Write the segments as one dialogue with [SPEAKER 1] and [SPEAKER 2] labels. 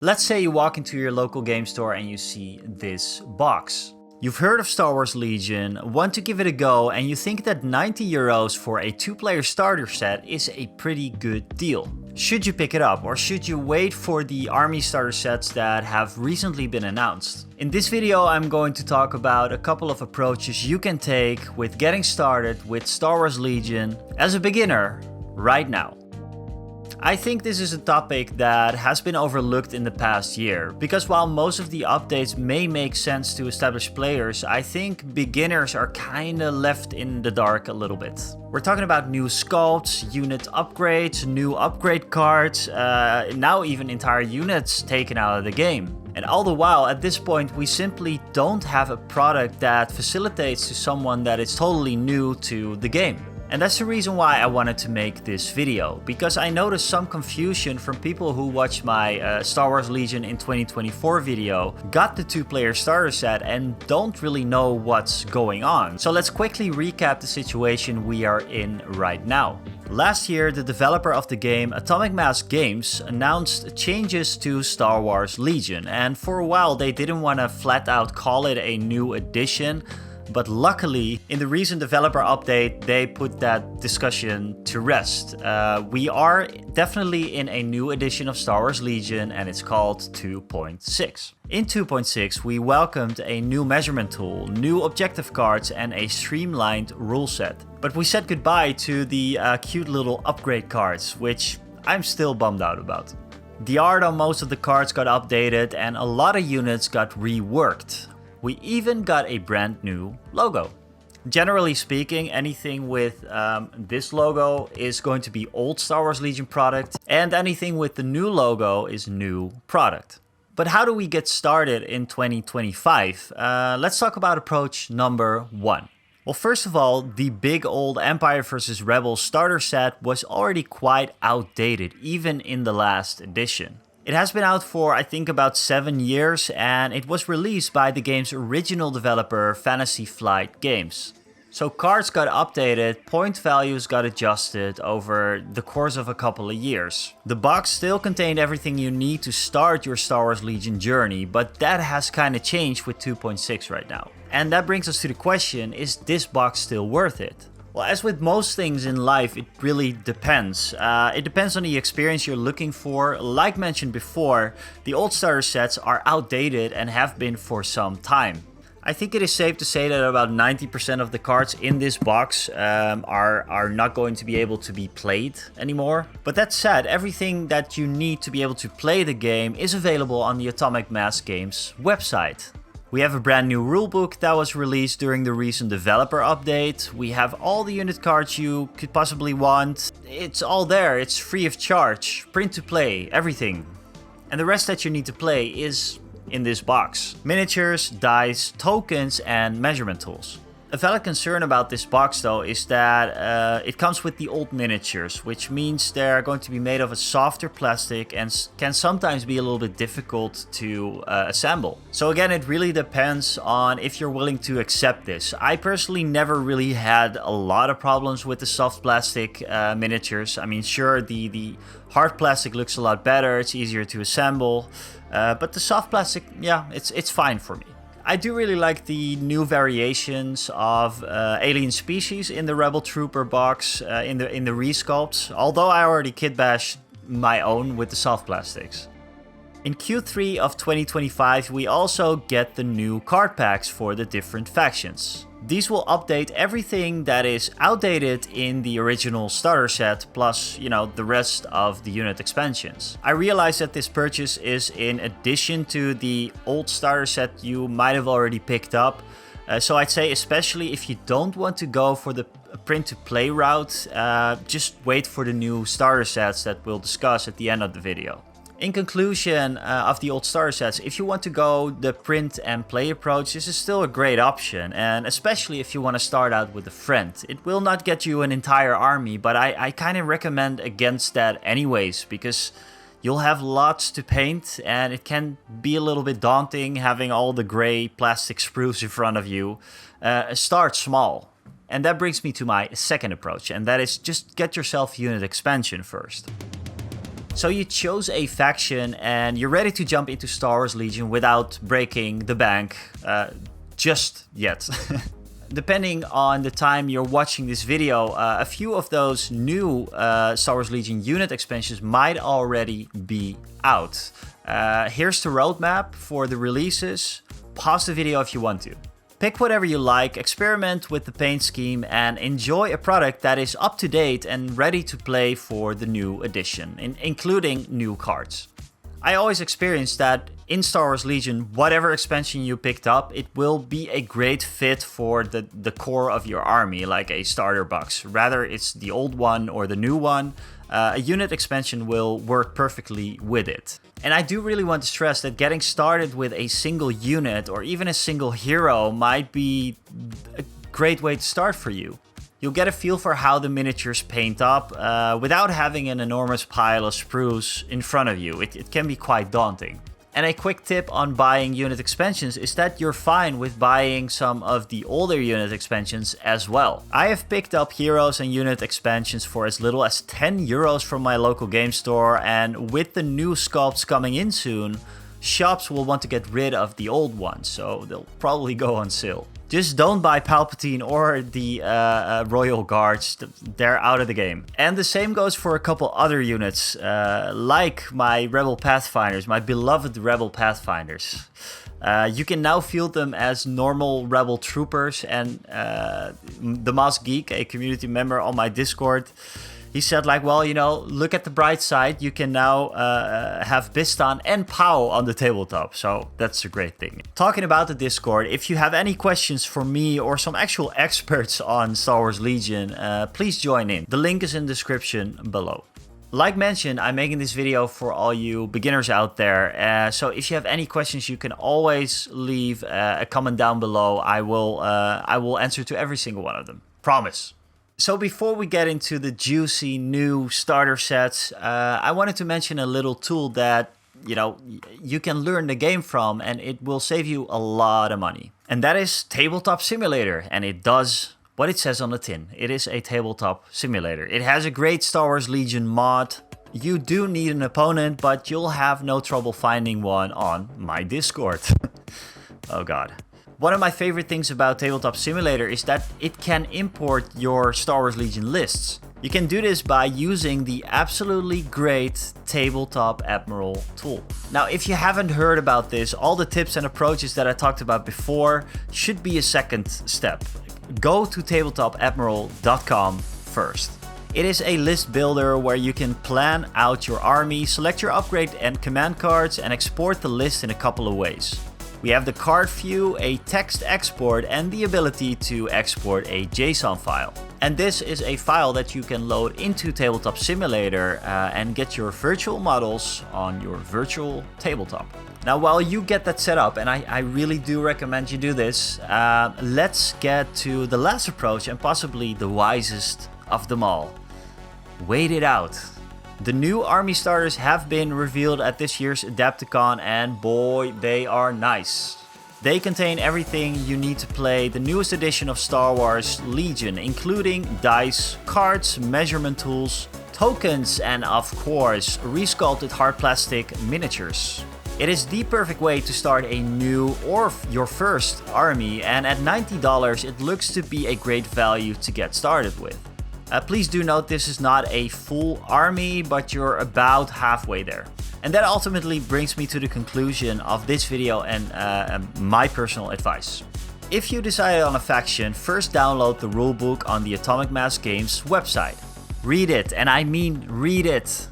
[SPEAKER 1] Let's say you walk into your local game store and you see this box. You've heard of Star Wars Legion, want to give it a go, and you think that €90 for a 2-player starter set is a pretty good deal. Should you pick it up, or should you wait for the army starter sets that have recently been announced? In this video I'm going to talk about a couple of approaches you can take with getting started with Star Wars Legion as a beginner right now. I think this is a topic that has been overlooked in the past year, because while most of the updates may make sense to established players, I think beginners are kinda left in the dark a little bit. We're talking about new sculpts, unit upgrades, new upgrade cards, now even entire units taken out of the game. And all the while, at this point, we simply don't have a product that facilitates to someone that is totally new to the game. And that's the reason why I wanted to make this video, because I noticed some confusion from people who watched my Star Wars Legion in 2024 video, got the 2-player starter set and don't really know what's going on. So let's quickly recap the situation we are in right now. Last year, the developer of the game, Atomic Mass Games, announced changes to Star Wars Legion, and for a while they didn't want to flat out call it a new edition. But luckily, in the recent developer update, they put that discussion to rest. We are definitely in a new edition of Star Wars Legion, and it's called 2.6. In 2.6, we welcomed a new measurement tool, new objective cards, and a streamlined rule set. But we said goodbye to the cute little upgrade cards, which I'm still bummed out about. The art on most of the cards got updated, and a lot of units got reworked. We even got a brand new logo. Generally speaking, anything with this logo is going to be old Star Wars Legion product, and anything with the new logo is new product. But how do we get started in 2025? Let's talk about approach number 1. Well, first of all, the big old Empire vs. Rebels starter set was already quite outdated, even in the last edition. It has been out for, I think, about 7 years, and it was released by the game's original developer, Fantasy Flight Games. So cards got updated, point values got adjusted over the course of a couple of years. The box still contained everything you need to start your Star Wars Legion journey, but that has kind of changed with 2.6 right now. And that brings us to the question, is this box still worth it? Well, as with most things in life, it really depends. It depends on the experience you're looking for. Like mentioned before, the old starter sets are outdated and have been for some time. I think it is safe to say that about 90% of the cards in this box are not going to be able to be played anymore. But that said, everything that you need to be able to play the game is available on the Atomic Mass Games website. We have a brand new rulebook that was released during the recent developer update. We have all the unit cards you could possibly want. It's all there, it's free of charge, print to play, everything. And the rest that you need to play is in this box. Miniatures, dice, tokens, and measurement tools. A valid concern about this box though is that it comes with the old miniatures, which means they're going to be made of a softer plastic and can sometimes be a little bit difficult to assemble. So again, it really depends on if you're willing to accept this. I personally never really had a lot of problems with the soft plastic miniatures. I mean, sure, the hard plastic looks a lot better, it's easier to assemble, but the soft plastic, yeah, it's fine for me. I do really like the new variations of alien species in the Rebel Trooper box in the resculpts, although I already kit bashed my own with the soft plastics. In Q3 of 2025, we also get the new card packs for the different factions. These will update everything that is outdated in the original starter set, plus, the rest of the unit expansions. I realize that this purchase is in addition to the old starter set you might have already picked up. So I'd say, especially if you don't want to go for the print to play route, just wait for the new starter sets that we'll discuss at the end of the video. In conclusion of the old starter sets, if you want to go the print and play approach, this is still a great option, and especially if you want to start out with a friend. It will not get you an entire army, but I kind of recommend against that anyways, because you'll have lots to paint and it can be a little bit daunting having all the gray plastic sprues in front of you. Start small. And that brings me to my second approach, and that is just get yourself unit expansion first. So you chose a faction and you're ready to jump into Star Wars Legion without breaking the bank just yet. Depending on the time you're watching this video, a few of those new Star Wars Legion unit expansions might already be out. Here's the roadmap for the releases. Pause the video if you want to. Pick whatever you like, experiment with the paint scheme, and enjoy a product that is up to date and ready to play for the new edition, including new cards. I always experienced that in Star Wars Legion, whatever expansion you picked up, it will be a great fit for the core of your army, like a starter box. Rather it's the old one or the new one, a unit expansion will work perfectly with it. And I do really want to stress that getting started with a single unit or even a single hero might be a great way to start for you. You'll get a feel for how the miniatures paint up without having an enormous pile of sprues in front of you. It can be quite daunting. And a quick tip on buying unit expansions is that you're fine with buying some of the older unit expansions as well. I have picked up heroes and unit expansions for as little as 10 euros from my local game store, and with the new sculpts coming in soon, shops will want to get rid of the old ones, so they'll probably go on sale. Just don't buy Palpatine or the Royal Guards, they're out of the game. And the same goes for a couple other units, like my Rebel Pathfinders, my beloved Rebel Pathfinders. You can now field them as normal Rebel troopers, and the Moss Geek, a community member on my Discord, he said like, well, you know, look at the bright side, you can now have Bistan and Pow on the tabletop, so that's a great thing. Talking about the Discord, if you have any questions for me or some actual experts on Star Wars Legion, please join in. The link is in the description below. Like mentioned, I'm making this video for all you beginners out there, so if you have any questions, you can always leave a comment down below. I will answer to every single one of them. Promise. So before we get into the juicy new starter sets, I wanted to mention a little tool that, you know, you can learn the game from, and it will save you a lot of money. And that is Tabletop Simulator, and it does what it says on the tin. It is a tabletop simulator. It has a great Star Wars Legion mod. You do need an opponent, but you'll have no trouble finding one on my Discord. Oh god. One of my favorite things about Tabletop Simulator is that it can import your Star Wars Legion lists. You can do this by using the absolutely great Tabletop Admiral tool. Now, if you haven't heard about this, all the tips and approaches that I talked about before should be a second step. Go to tabletop.admiral.com first. It is a list builder where you can plan out your army, select your upgrade and command cards, and export the list in a couple of ways. We have the card view, a text export, and the ability to export a JSON file. And this is a file that you can load into Tabletop Simulator and get your virtual models on your virtual tabletop. Now, while you get that set up, and I really do recommend you do this, let's get to the last approach and possibly the wisest of them all. Wait it out. The new army starters have been revealed at this year's Adepticon, and boy, they are nice. They contain everything you need to play the newest edition of Star Wars Legion, including dice, cards, measurement tools, tokens, and of course, resculpted hard plastic miniatures. It is the perfect way to start a new or your first army, and at $90 it looks to be a great value to get started with. Please do note this is not a full army, but you're about halfway there. And that ultimately brings me to the conclusion of this video and my personal advice. If you decided on a faction, first download the rulebook on the Atomic Mass Games website. Read it, and I mean read it.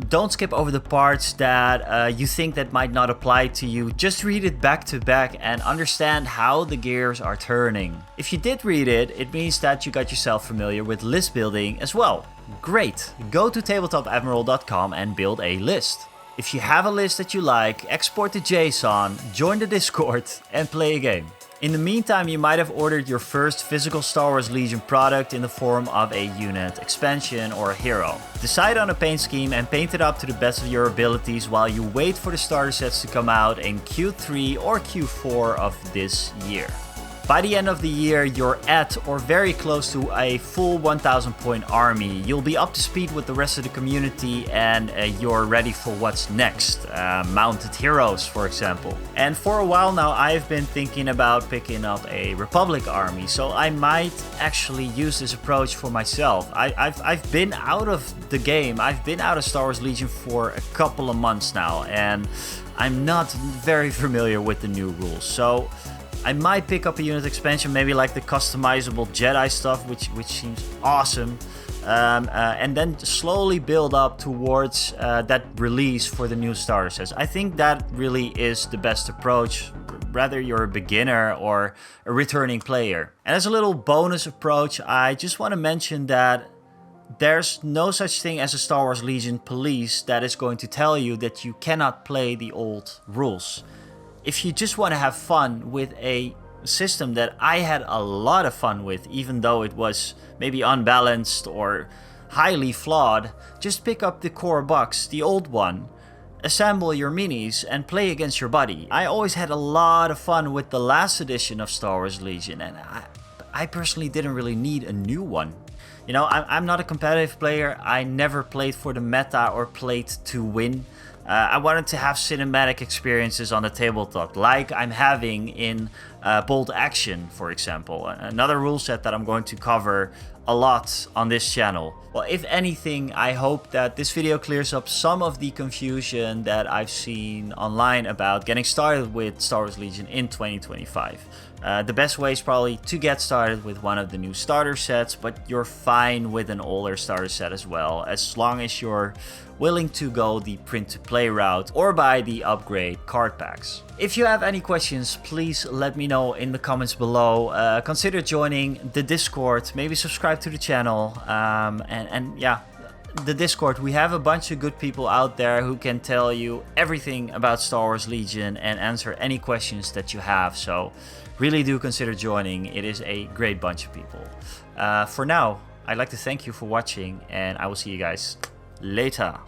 [SPEAKER 1] Don't skip over the parts that you think that might not apply to you. Just read it back to back and understand how the gears are turning. If you did read it, it means that you got yourself familiar with list building as well. Great! Go to tabletop.admiral.com and build a list. If you have a list that you like, export the JSON, join the Discord, and play a game. In the meantime, you might have ordered your first physical Star Wars Legion product in the form of a unit, expansion, or a hero. Decide on a paint scheme and paint it up to the best of your abilities while you wait for the starter sets to come out in Q3 or Q4 of this year. By the end of the year, you're at or very close to a full 1000 point army. You'll be up to speed with the rest of the community and you're ready for what's next. Mounted heroes, for example. And for a while now, I've been thinking about picking up a Republic army, so I might actually use this approach for myself. I've been out of the game, I've been out of Star Wars Legion for a couple of months now, and I'm not very familiar with the new rules. So I might pick up a unit expansion, maybe like the customizable Jedi stuff, which seems awesome. And then slowly build up towards that release for the new starter sets. I think that really is the best approach, whether you're a beginner or a returning player. And as a little bonus approach, I just want to mention that there's no such thing as a Star Wars Legion police that is going to tell you that you cannot play the old rules. If you just want to have fun with a system that I had a lot of fun with, even though it was maybe unbalanced or highly flawed, just pick up the core box, the old one, assemble your minis and play against your buddy. I always had a lot of fun with the last edition of Star Wars Legion, and I personally didn't really need a new one. You know, I'm not a competitive player. I never played for the meta or played to win. I wanted to have cinematic experiences on the tabletop, like I'm having in Bold Action, for example. Another rule set that I'm going to cover a lot on this channel. Well, if anything, I hope that this video clears up some of the confusion that I've seen online about getting started with Star Wars Legion in 2025. The best way is probably to get started with one of the new starter sets, but you're fine with an older starter set as well, as long as you're willing to go the print-to-play route or buy the upgrade card packs. If you have any questions, please let me know in the comments below. Consider joining the Discord, maybe subscribe to the channel, and yeah, the Discord. We have a bunch of good people out there who can tell you everything about Star Wars Legion and answer any questions that you have, so really do consider joining. It is a great bunch of people. For now, I'd like to thank you for watching, and I will see you guys later.